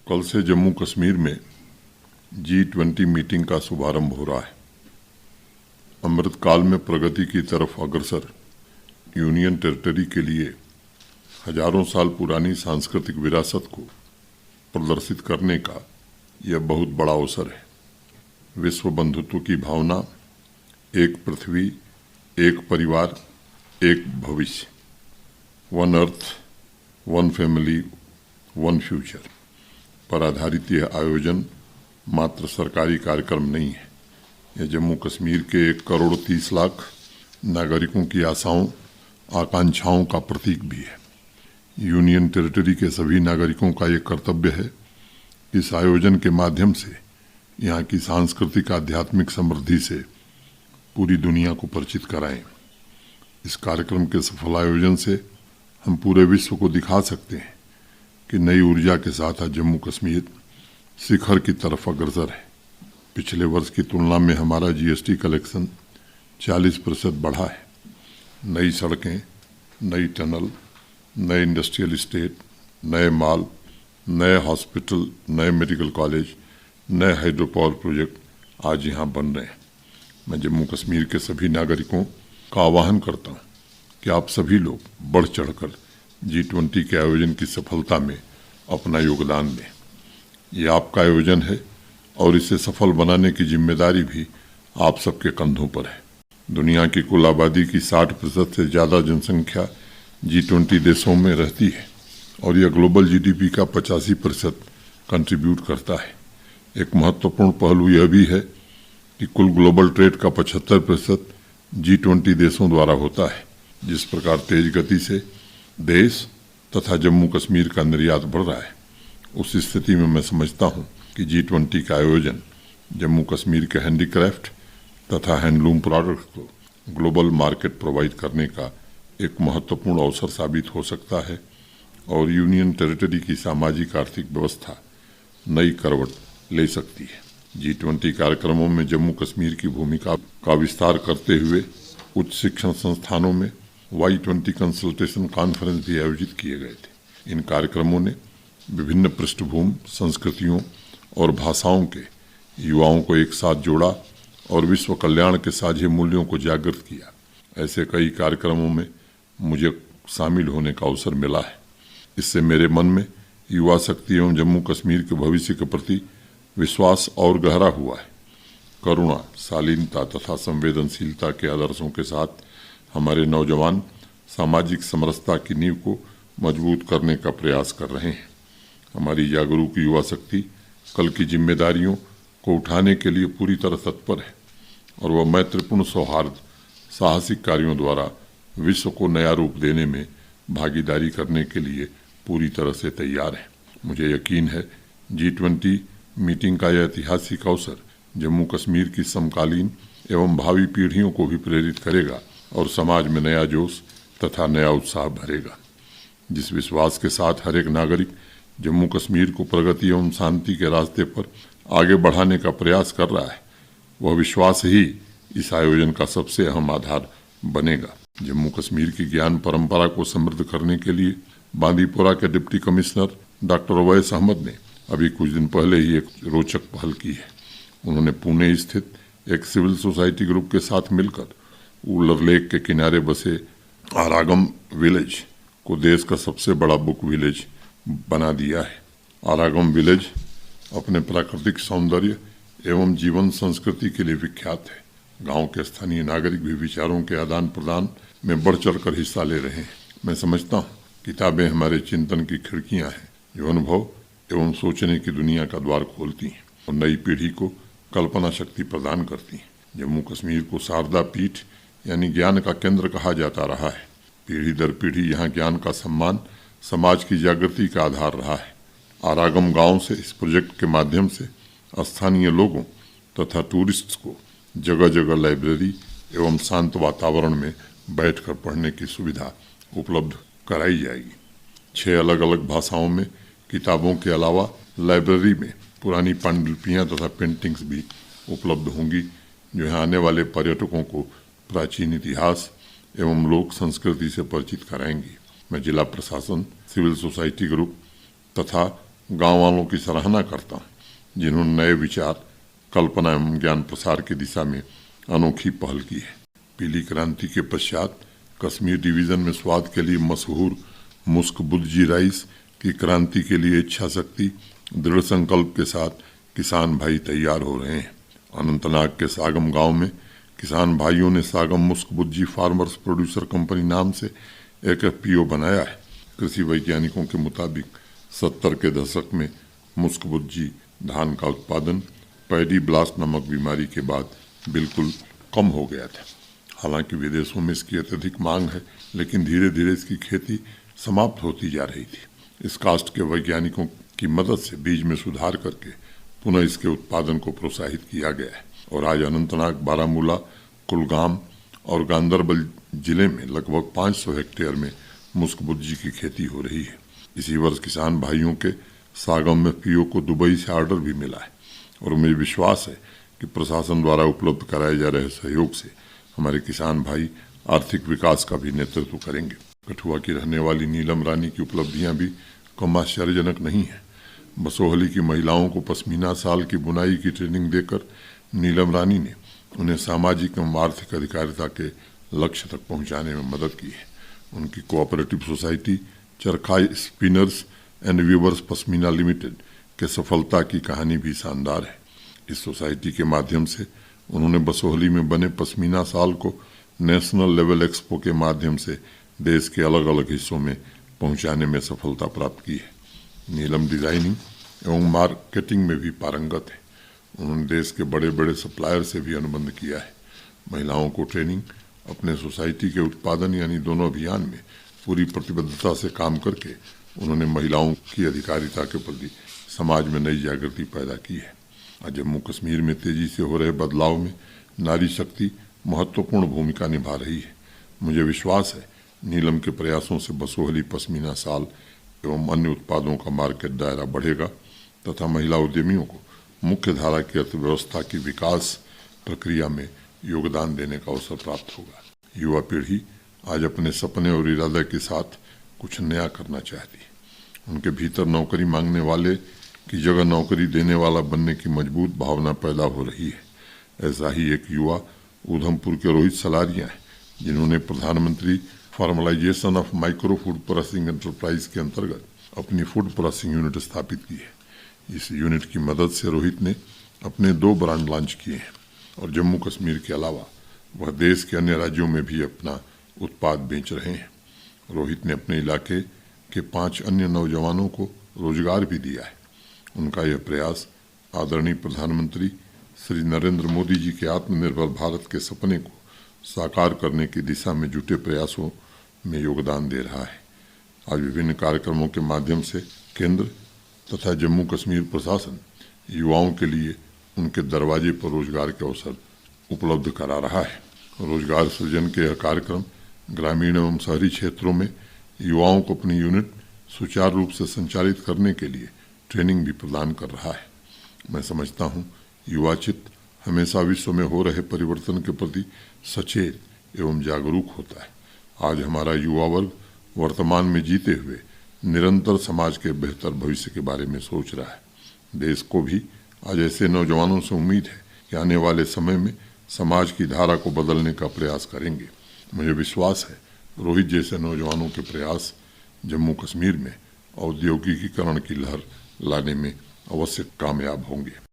कल से जम्मू कश्मीर में G20 मीटिंग का शुभारंभ हो रहा है। अमृतकाल में प्रगति की तरफ अग्रसर यूनियन टेरिटरी के लिए हजारों साल पुरानी सांस्कृतिक विरासत को प्रदर्शित करने का यह बहुत बड़ा अवसर है। विश्व बंधुत्व की भावना, एक पृथ्वी, एक परिवार, एक भविष्य, one earth, one family, one future पर आधारित यह आयोजन मात्र सरकारी कार्यक्रम नहीं है। यह जम्मू कश्मीर के 1 करोड़ 30 लाख नागरिकों की आशाओं, आकांक्षाओं का प्रतीक भी है। यूनियन टेरिटरी के सभी नागरिकों का यह कर्तव्य है कि इस आयोजन के माध्यम से यहाँ की सांस्कृतिक आध्यात्मिक समृद्धि से पूरी दुनिया को परिचित कराएं। इस कार्यक्रम के सफल आयोजन से हम पूरे विश्व को दिखा सकते हैं कि नई ऊर्जा के साथ आज जम्मू कश्मीर शिखर की तरफ अग्रसर है। पिछले वर्ष की तुलना में हमारा GST कलेक्शन 40% बढ़ा है। नई सड़कें, नई टनल, नए इंडस्ट्रियल इस्टेट, नए माल, नए हॉस्पिटल, नए मेडिकल कॉलेज, नए हाइड्रो पावर प्रोजेक्ट आज यहाँ बन रहे हैं। मैं जम्मू कश्मीर के सभी नागरिकों का आह्वान करता हूँ कि आप सभी लोग बढ़ चढ़कर G20 के आयोजन की सफलता में अपना योगदान दें। ये आपका आयोजन है और इसे सफल बनाने की जिम्मेदारी भी आप सबके कंधों पर है। दुनिया की कुल आबादी की 60% से ज़्यादा जनसंख्या G20 देशों में रहती है और यह ग्लोबल GDP का 85% कंट्रीब्यूट करता है। एक महत्वपूर्ण पहलू यह भी है कि कुल ग्लोबल ट्रेड का 75% G20 देशों द्वारा होता है। जिस प्रकार तेज गति से देश तथा जम्मू कश्मीर का निर्यात बढ़ रहा है, उस स्थिति में मैं समझता हूं कि G20 का आयोजन जम्मू कश्मीर के हैंडीक्राफ्ट तथा हैंडलूम प्रोडक्ट को ग्लोबल मार्केट प्रोवाइड करने का एक महत्वपूर्ण अवसर साबित हो सकता है और यूनियन टेरिटरी की सामाजिक आर्थिक व्यवस्था नई करवट ले सकती है। G20 कार्यक्रमों में जम्मू कश्मीर की भूमिका का विस्तार करते हुए उच्च शिक्षण संस्थानों में Y20 कंसल्टेशन कॉन्फ्रेंस भी आयोजित किए गए थे। इन कार्यक्रमों ने विभिन्न पृष्ठभूमि, संस्कृतियों और भाषाओं के युवाओं को एक साथ जोड़ा और विश्व कल्याण के साझे मूल्यों को जागृत किया। ऐसे कई कार्यक्रमों में मुझे शामिल होने का अवसर मिला है। इससे मेरे मन में युवा शक्ति एवं जम्मू कश्मीर के भविष्य के प्रति विश्वास और गहरा हुआ है। करुणा, शालीनता तथा संवेदनशीलता के आदर्शों के साथ हमारे नौजवान सामाजिक समरसता की नींव को मजबूत करने का प्रयास कर रहे हैं। हमारी जागरूक युवा शक्ति कल की जिम्मेदारियों को उठाने के लिए पूरी तरह तत्पर है और वह मैत्रीपूर्ण सौहार्द, साहसिक कार्यों द्वारा विश्व को नया रूप देने में भागीदारी करने के लिए पूरी तरह से तैयार है। मुझे यकीन है G20 मीटिंग का यह ऐतिहासिक अवसर जम्मू कश्मीर की समकालीन एवं भावी पीढ़ियों को भी प्रेरित करेगा और समाज में नया जोश तथा नया उत्साह भरेगा। जिस विश्वास के साथ हर एक नागरिक जम्मू कश्मीर को प्रगति एवं शांति के रास्ते पर आगे बढ़ाने का प्रयास कर रहा है, वह विश्वास ही इस आयोजन का सबसे अहम आधार बनेगा। जम्मू कश्मीर की ज्ञान परंपरा को समृद्ध करने के लिए बांदीपोरा के deputy commissioner doctor Awais Ahmad ने अभी कुछ दिन पहले ही एक रोचक पहल की है। उन्होंने पुणे स्थित एक सिविल सोसाइटी ग्रुप के साथ मिलकर उलर लेक के किनारे बसे आरागम विलेज को देश का सबसे बड़ा बुक विलेज बना दिया है। आरागम विलेज अपने प्राकृतिक सौंदर्य एवं जीवन संस्कृति के लिए विख्यात है। गांव के स्थानीय नागरिक भी विचारों के आदान प्रदान में बढ़ चढ़कर हिस्सा ले रहे हैं। मैं समझता हूँ किताबें हमारे चिंतन की खिड़कियां हैं जो अनुभव एवं सोचने की दुनिया का द्वार खोलती हैं और नई पीढ़ी को कल्पना शक्ति प्रदान करती हैं। जम्मू कश्मीर को शारदा पीठ यानी ज्ञान का केंद्र कहा जाता रहा है। पीढ़ी दर पीढ़ी यहाँ ज्ञान का सम्मान समाज की जागृति का आधार रहा है। आरागम गांव से इस प्रोजेक्ट के माध्यम से स्थानीय लोगों तथा टूरिस्ट्स को जगह जगह लाइब्रेरी एवं शांत वातावरण में बैठकर पढ़ने की सुविधा उपलब्ध कराई जाएगी। 6 अलग अलग भाषाओं में किताबों के अलावा लाइब्रेरी में पुरानी पांडुलिपियां तथा पेंटिंग्स भी उपलब्ध होंगी जो यहाँ आने वाले पर्यटकों को प्राचीन इतिहास एवं लोक संस्कृति से परिचित कराएंगी। मैं जिला प्रशासन, सिविल सोसाइटी ग्रुप तथा गांव वालों की सराहना करता हूं जिन्होंने नए विचार, कल्पना एवं ज्ञान प्रसार की दिशा में अनोखी पहल की है। पीली क्रांति के पश्चात कश्मीर डिवीजन में स्वाद के लिए मशहूर मुस्क बुद्जी राइस की क्रांति के लिए इच्छा शक्ति, दृढ़ संकल्प के साथ किसान भाई तैयार हो रहे हैं। अनंतनाग के सागम गांव में किसान भाइयों ने सागम मुस्क बुद्जी फार्मर्स प्रोड्यूसर कंपनी नाम से एक FPO बनाया है। कृषि वैज्ञानिकों के मुताबिक 70 के दशक में मुस्क बुद्जी धान का उत्पादन पैडी ब्लास्ट नामक बीमारी के बाद बिल्कुल कम हो गया था। हालांकि विदेशों में इसकी अत्यधिक मांग है, लेकिन धीरे धीरे इसकी खेती समाप्त होती जा रही थी। इस कास्ट के वैज्ञानिकों की मदद से बीज में सुधार करके पुनः इसके उत्पादन को प्रोत्साहित किया गया है और आज अनंतनाग, बारामूला, कुलगाम और गांदरबल जिले में लगभग 500 हेक्टेयर में मुस्क बुद्जी की खेती हो रही है। इसी वर्ष किसान भाइयों के सागम में FPO को दुबई से ऑर्डर भी मिला है और मुझे विश्वास है कि प्रशासन द्वारा उपलब्ध कराए जा रहे सहयोग से हमारे किसान भाई आर्थिक विकास का भी नेतृत्व करेंगे। कठुआ की रहने वाली नीलम रानी की उपलब्धियां भी कम आश्चर्यजनक नहीं है। बसोहली की महिलाओं को पश्मीना शाल की बुनाई की ट्रेनिंग देकर नीलम रानी ने उन्हें सामाजिक एवं आर्थिक अधिकारिता के लक्ष्य तक पहुंचाने में मदद की है। उनकी cooperative society Charkha spinners and weavers Pashmina limited के सफलता की कहानी भी शानदार है। इस सोसाइटी के माध्यम से उन्होंने बसोहली में बने पश्मीना शाल को नेशनल लेवल एक्सपो के माध्यम से देश के अलग अलग हिस्सों में पहुंचाने में सफलता प्राप्त की है। नीलम डिजाइनिंग एवं मार्केटिंग में भी पारंगत है। उन्होंने देश के बड़े बड़े सप्लायर से भी अनुबंध किया है। महिलाओं को ट्रेनिंग, अपने सोसाइटी के उत्पादन यानी दोनों अभियान में पूरी प्रतिबद्धता से काम करके उन्होंने महिलाओं की अधिकारिता के प्रति समाज में नई जागृति पैदा की है। आज जम्मू कश्मीर में तेजी से हो रहे बदलाव में नारी शक्ति महत्वपूर्ण भूमिका निभा रही है। मुझे विश्वास है नीलम के प्रयासों से बसोहली पश्मीना शाल एवं अन्य उत्पादों का मार्केट दायरा बढ़ेगा तथा महिला उद्यमियों को मुख्य धारा की अर्थव्यवस्था की विकास प्रक्रिया में योगदान देने का अवसर प्राप्त होगा। युवा पीढ़ी आज अपने सपने और इरादे के साथ कुछ नया करना चाहती है। उनके भीतर नौकरी मांगने वाले की जगह नौकरी देने वाला बनने की मजबूत भावना पैदा हो रही है। ऐसा ही एक युवा उधमपुर के रोहित सलारिया है, जिन्होंने प्रधानमंत्री formalisation of micro food processing enterprise के अंतर्गत अपनी फूड प्रोसेसिंग यूनिट स्थापित की है। इस यूनिट की मदद से रोहित ने अपने 2 ब्रांड लॉन्च किए हैं और जम्मू कश्मीर के अलावा वह देश के अन्य राज्यों में भी अपना उत्पाद बेच रहे हैं। रोहित ने अपने इलाके के 5 अन्य नौजवानों को रोजगार भी दिया है। उनका यह प्रयास आदरणीय प्रधानमंत्री श्री नरेंद्र मोदी जी के आत्मनिर्भर भारत के सपने को साकार करने की दिशा में जुटे प्रयासों में योगदान दे रहा है। आज विभिन्न कार्यक्रमों के माध्यम से केंद्र तथा जम्मू कश्मीर प्रशासन युवाओं के लिए उनके दरवाजे पर रोजगार के अवसर उपलब्ध करा रहा है। रोजगार सृजन के यह कार्यक्रम ग्रामीण एवं शहरी क्षेत्रों में युवाओं को अपनी यूनिट सुचारू रूप से संचालित करने के लिए ट्रेनिंग भी प्रदान कर रहा है। मैं समझता हूँ युवा चित्त हमेशा विश्व में हो रहे परिवर्तन के प्रति सचेत एवं जागरूक होता है। आज हमारा युवा वर्ग वर्तमान में जीते हुए निरंतर समाज के बेहतर भविष्य के बारे में सोच रहा है। देश को भी आज ऐसे नौजवानों से उम्मीद है कि आने वाले समय में समाज की धारा को बदलने का प्रयास करेंगे। मुझे विश्वास है रोहित जैसे नौजवानों के प्रयास जम्मू कश्मीर में औद्योगिकीकरण की लहर लाने में अवश्य कामयाब होंगे।